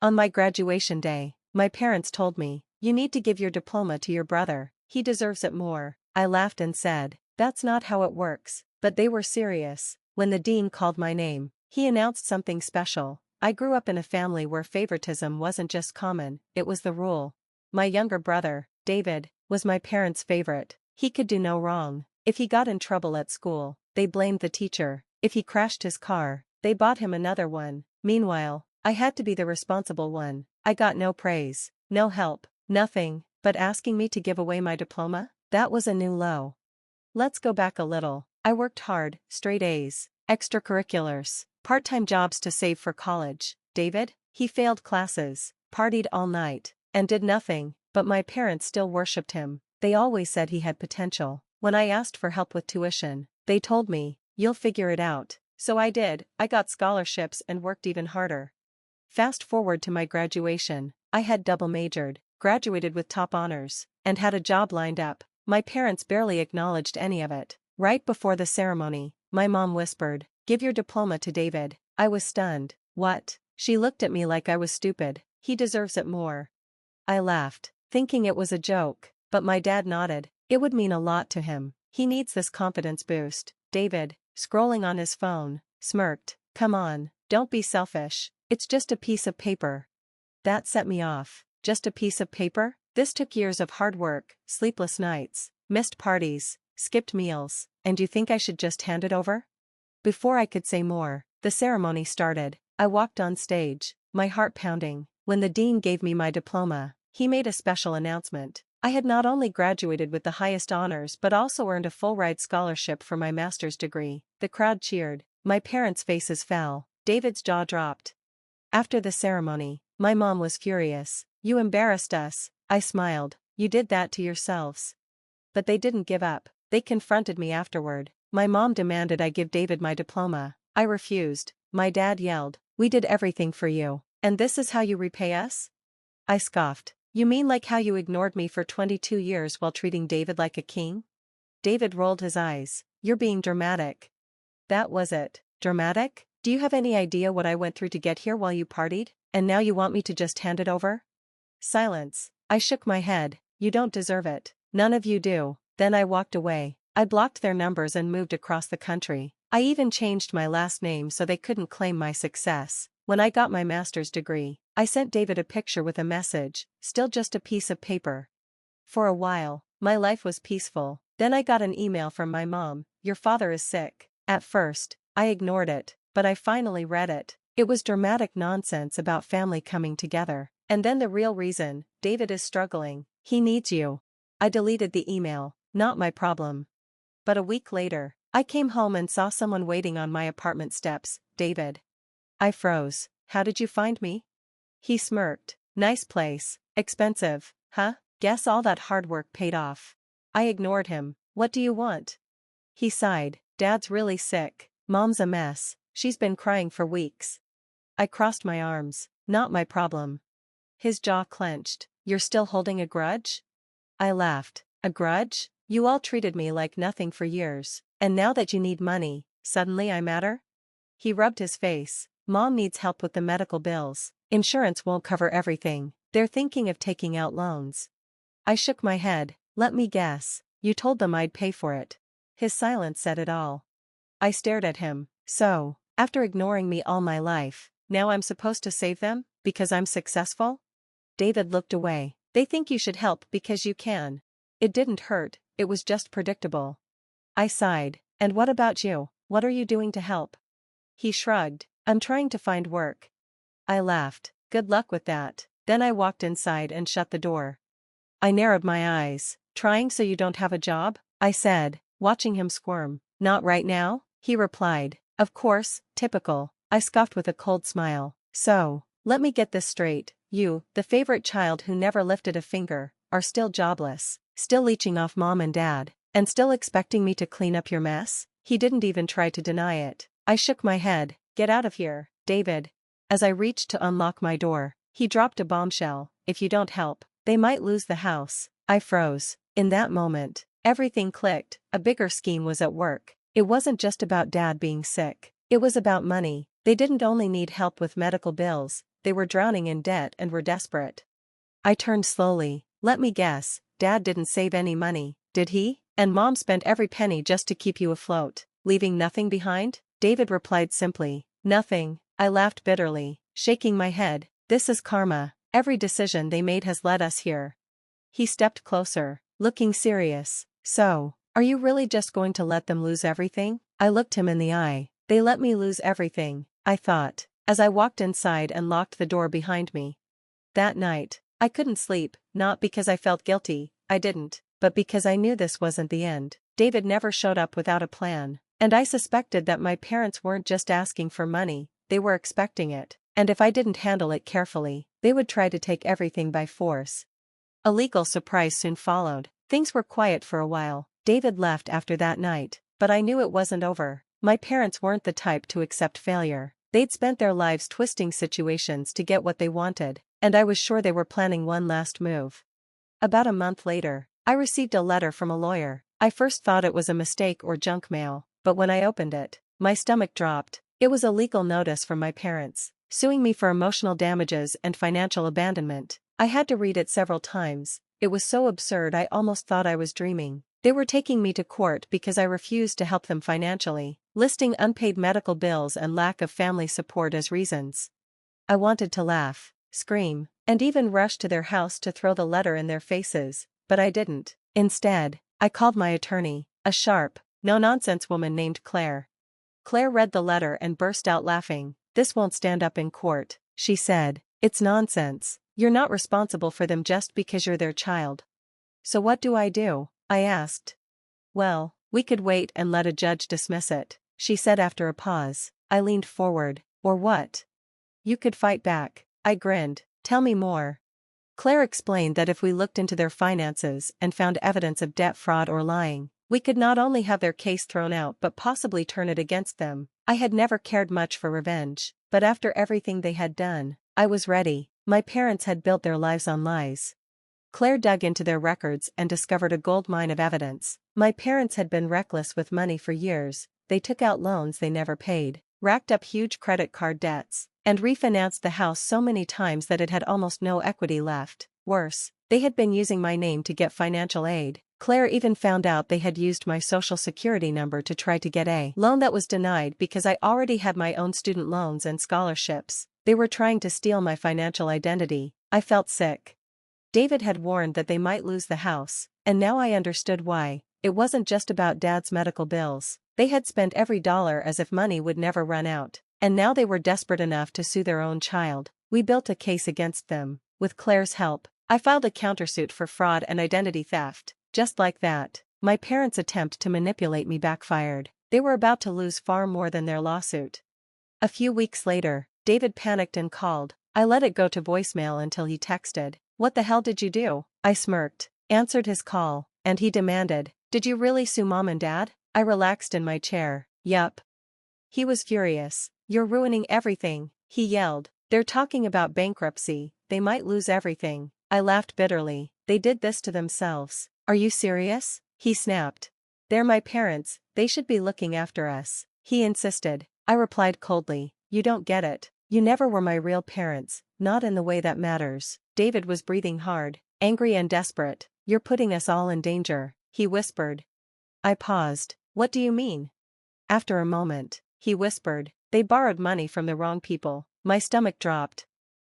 On my graduation day, my parents told me, "You need to give your diploma to your brother. He deserves it more." I laughed and said, "That's not how it works." But they were serious. When the dean called my name, he announced something special. I grew up in a family where favoritism wasn't just common, it was the rule. My younger brother, David, was my parents' favorite. He could do no wrong. If he got in trouble at school, they blamed the teacher. If he crashed his car, they bought him another one. Meanwhile, I had to be the responsible one. I got no praise, no help, nothing, but asking me to give away my diploma? That was a new low. Let's go back a little. I worked hard, straight A's, extracurriculars, part-time jobs to save for college. David, he failed classes, partied all night, and did nothing, but my parents still worshipped him. They always said he had potential. When I asked for help with tuition, they told me, "You'll figure it out." So I did. I got scholarships and worked even harder. Fast forward to my graduation, I had double majored, graduated with top honors, and had a job lined up. My parents barely acknowledged any of it. Right before the ceremony, my mom whispered, "Give your diploma to David." I was stunned. What? She looked at me like I was stupid. "He deserves it more." I laughed, thinking it was a joke, but my dad nodded. It would mean a lot to him. He needs this confidence boost. David, scrolling on his phone, smirked. "Come on, don't be selfish. It's just a piece of paper." That set me off. Just a piece of paper? This took years of hard work, sleepless nights, missed parties, skipped meals, and you think I should just hand it over? Before I could say more, the ceremony started. I walked on stage, my heart pounding. When the dean gave me my diploma, he made a special announcement. I had not only graduated with the highest honors but also earned a full-ride scholarship for my master's degree. The crowd cheered. My parents' faces fell. David's jaw dropped. After the ceremony, my mom was furious. "You embarrassed us." I smiled. "You did that to yourselves." But they didn't give up. They confronted me afterward. My mom demanded I give David my diploma. I refused. My dad yelled, "We did everything for you, and this is how you repay us?" I scoffed. "You mean like how you ignored me for 22 years while treating David like a king?" David rolled his eyes. "You're being dramatic." That was it. Dramatic? Do you have any idea what I went through to get here while you partied, and now you want me to just hand it over? Silence. I shook my head. "You don't deserve it. None of you do." Then I walked away. I blocked their numbers and moved across the country. I even changed my last name so they couldn't claim my success. When I got my master's degree, I sent David a picture with a message, "Still just a piece of paper." For a while, my life was peaceful. Then I got an email from my mom, "Your father is sick." At first, I ignored it, but I finally read it. It was dramatic nonsense about family coming together. And then the real reason: "David is struggling. He needs you." I deleted the email. Not my problem. But a week later, I came home and saw someone waiting on my apartment steps. "David." I froze. "How did you find me?" He smirked. "Nice place. Expensive, huh? Guess all that hard work paid off." I ignored him. "What do you want?" He sighed. "Dad's really sick. Mom's a mess. She's been crying for weeks." I crossed my arms. Not my problem. His jaw clenched. "You're still holding a grudge?" I laughed. "A grudge? You all treated me like nothing for years, and now that you need money, suddenly I matter?" He rubbed his face. "Mom needs help with the medical bills. Insurance won't cover everything. They're thinking of taking out loans." I shook my head. "Let me guess. You told them I'd pay for it." His silence said it all. I stared at him. "So, after ignoring me all my life, now I'm supposed to save them, because I'm successful?" David looked away. "They think you should help because you can." It didn't hurt, it was just predictable. I sighed. "And what about you? What are you doing to help?" He shrugged. "I'm trying to find work." I laughed. "Good luck with that." Then I walked inside and shut the door. I narrowed my eyes. "Trying so you don't have a job?" I said, watching him squirm. "Not right now," he replied. "Of course, typical." I scoffed with a cold smile. "So, let me get this straight. You, the favorite child who never lifted a finger, are still jobless, still leeching off mom and dad, and still expecting me to clean up your mess?" He didn't even try to deny it. I shook my head. "Get out of here, David." As I reached to unlock my door, he dropped a bombshell. "If you don't help, they might lose the house." I froze. In that moment, everything clicked. A bigger scheme was at work. It wasn't just about Dad being sick. It was about money. They didn't only need help with medical bills, they were drowning in debt and were desperate. I turned slowly. Let me guess, Dad didn't save any money, did he? And Mom spent every penny just to keep you afloat, leaving nothing behind? David replied simply, nothing. I laughed bitterly, shaking my head. This is karma. Every decision they made has led us here. He stepped closer, looking serious. So, are you really just going to let them lose everything? I looked him in the eye. They let me lose everything, I thought, as I walked inside and locked the door behind me. That night, I couldn't sleep, not because I felt guilty, I didn't, but because I knew this wasn't the end. David never showed up without a plan, and I suspected that my parents weren't just asking for money, they were expecting it, and if I didn't handle it carefully, they would try to take everything by force. A legal surprise soon followed. Things were quiet for a while. David left after that night, but I knew it wasn't over. My parents weren't the type to accept failure. They'd spent their lives twisting situations to get what they wanted, and I was sure they were planning one last move. About a month later, I received a letter from a lawyer. I first thought it was a mistake or junk mail, but when I opened it, my stomach dropped. It was a legal notice from my parents, suing me for emotional damages and financial abandonment. I had to read it several times. It was so absurd I almost thought I was dreaming. They were taking me to court because I refused to help them financially, listing unpaid medical bills and lack of family support as reasons. I wanted to laugh, scream, and even rush to their house to throw the letter in their faces, but I didn't. Instead, I called my attorney, a sharp, no-nonsense woman named Claire. Claire read the letter and burst out laughing. This won't stand up in court, she said. It's nonsense. You're not responsible for them just because you're their child. So what do? I asked. Well, we could wait and let a judge dismiss it, she said after a pause. I leaned forward. Or what? You could fight back. I grinned. Tell me more. Claire explained that if we looked into their finances and found evidence of debt fraud or lying, we could not only have their case thrown out but possibly turn it against them. I had never cared much for revenge, but after everything they had done, I was ready. My parents had built their lives on lies. Claire dug into their records and discovered a goldmine of evidence. My parents had been reckless with money for years. They took out loans they never paid, racked up huge credit card debts, and refinanced the house so many times that it had almost no equity left. Worse, they had been using my name to get financial aid. Claire even found out they had used my social security number to try to get a loan that was denied because I already had my own student loans and scholarships. They were trying to steal my financial identity. I felt sick. David had warned that they might lose the house, and now I understood why. It wasn't just about Dad's medical bills. They had spent every dollar as if money would never run out, and now they were desperate enough to sue their own child. We built a case against them. With Claire's help, I filed a countersuit for fraud and identity theft. Just like that, my parents' attempt to manipulate me backfired. They were about to lose far more than their lawsuit. A few weeks later, David panicked and called. I let it go to voicemail until he texted. What the hell did you do? I smirked, answered his call, and he demanded, did you really sue Mom and Dad? I relaxed in my chair. Yup. He was furious. You're ruining everything, he yelled. They're talking about bankruptcy, they might lose everything. I laughed bitterly. They did this to themselves. Are you serious? He snapped. They're my parents, they should be looking after us. He insisted. I replied coldly, you don't get it. You never were my real parents, not in the way that matters. David was breathing hard, angry and desperate. You're putting us all in danger, he whispered. I paused. What do you mean? After a moment, he whispered, they borrowed money from the wrong people. My stomach dropped.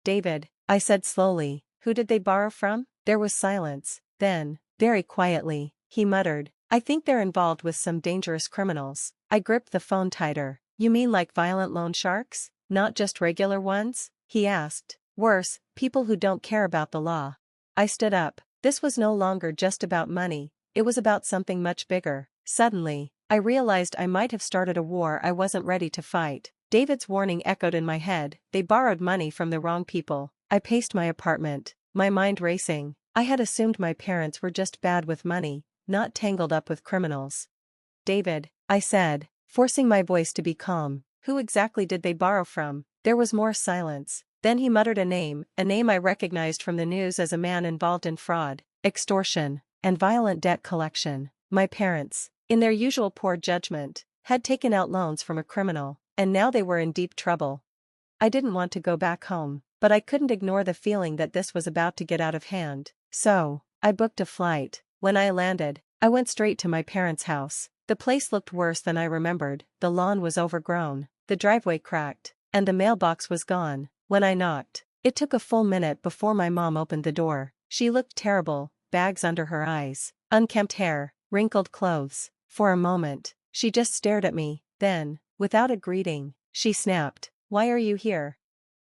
David, I said slowly, who did they borrow from? There was silence. Then, very quietly, he muttered, I think they're involved with some dangerous criminals. I gripped the phone tighter. You mean like violent loan sharks? Not just regular ones? He asked. Worse, people who don't care about the law. I stood up. This was no longer just about money, it was about something much bigger. Suddenly, I realized I might have started a war I wasn't ready to fight. David's warning echoed in my head. They borrowed money from the wrong people. I paced my apartment, my mind racing. I had assumed my parents were just bad with money, not tangled up with criminals. David, I said, forcing my voice to be calm, who exactly did they borrow from? There was more silence. Then he muttered a name I recognized from the news as a man involved in fraud, extortion, and violent debt collection. My parents, in their usual poor judgment, had taken out loans from a criminal, and now they were in deep trouble. I didn't want to go back home. but I couldn't ignore the feeling that this was about to get out of hand. So, I booked a flight. When I landed, I went straight to my parents' house. The place looked worse than I remembered. The lawn was overgrown, the driveway cracked, and the mailbox was gone. When I knocked, it took a full minute before my mom opened the door. She looked terrible, bags under her eyes, unkempt hair, wrinkled clothes. For a moment, she just stared at me, then, without a greeting, she snapped, "Why are you here?"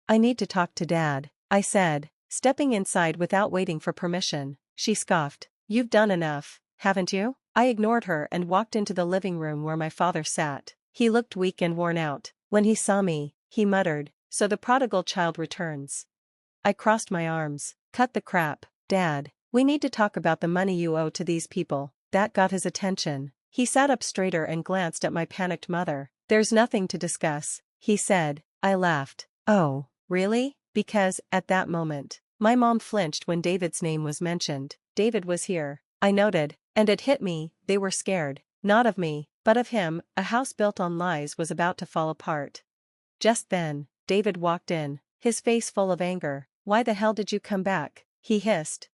"I need to talk to Dad," I said, stepping inside without waiting for permission. She scoffed, "You've done enough, haven't you?" I ignored her and walked into the living room where my father sat. He looked weak and worn out. When he saw me, he muttered, "So the prodigal child returns." I crossed my arms. "Cut the crap, Dad. We need to talk about the money you owe to these people." That got his attention. He sat up straighter and glanced at my panicked mother. "There's nothing to discuss," he said. I laughed. "Oh, really?" Because, at that moment, my mom flinched when David's name was mentioned. David was here, I noted, and it hit me. They were scared. Not of me, but of him. A house built on lies was about to fall apart. Just then, David walked in, his face full of anger. "Why the hell did you come back?" he hissed.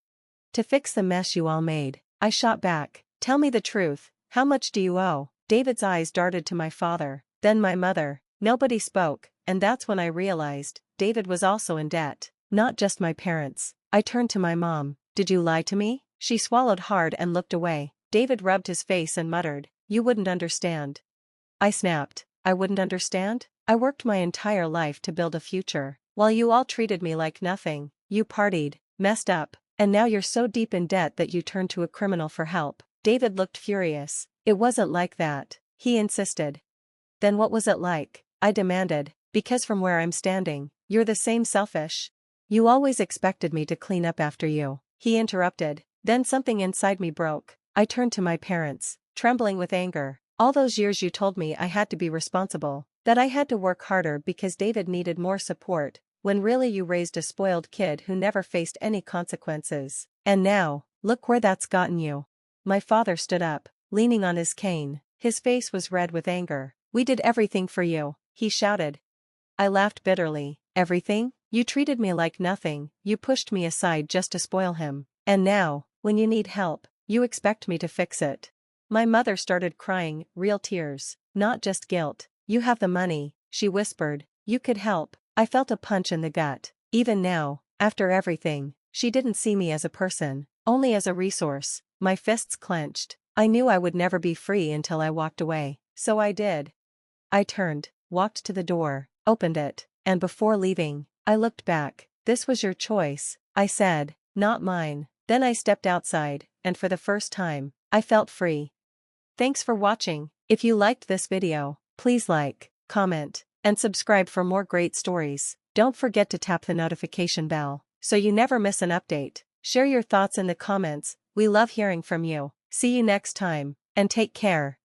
"To fix the mess you all made." I shot back. "Tell me the truth. How much do you owe?" David's eyes darted to my father, then my mother. Nobody spoke, and that's when I realized David was also in debt. Not just my parents. I turned to my mom. "Did you lie to me?" She swallowed hard and looked away. David rubbed his face and muttered, "You wouldn't understand." I snapped. "I wouldn't understand? I worked my entire life to build a future, while you all treated me like nothing. You partied, messed up, and now you're so deep in debt that you turned to a criminal for help." David looked furious. "It wasn't like that," he insisted. "Then what was it like?" I demanded, "because from where I'm standing, you're the same selfish. You always expected me to clean up after you." He interrupted. Then something inside me broke. I turned to my parents, trembling with anger. "All those years you told me I had to be responsible, that I had to work harder because David needed more support, when really you raised a spoiled kid who never faced any consequences. And now, look where that's gotten you." My father stood up, leaning on his cane. His face was red with anger. "We did everything for you," he shouted. I laughed bitterly. "Everything? You treated me like nothing, you pushed me aside just to spoil him. And now, when you need help, you expect me to fix it." My mother started crying, real tears, not just guilt. "You have the money," she whispered. "You could help." I felt a punch in the gut. Even now, after everything, she didn't see me as a person, only as a resource. My fists clenched. I knew I would never be free until I walked away. So I did. I turned, walked to the door, opened it, and before leaving, I looked back. "This was your choice," I said, "not mine." Then I stepped outside, and for the first time, I felt free. Thanks for watching. If you liked this video, please like, comment, and subscribe for more great stories. Don't forget to tap the notification bell, so you never miss an update. Share your thoughts in the comments. We love hearing from you. See you next time, and take care.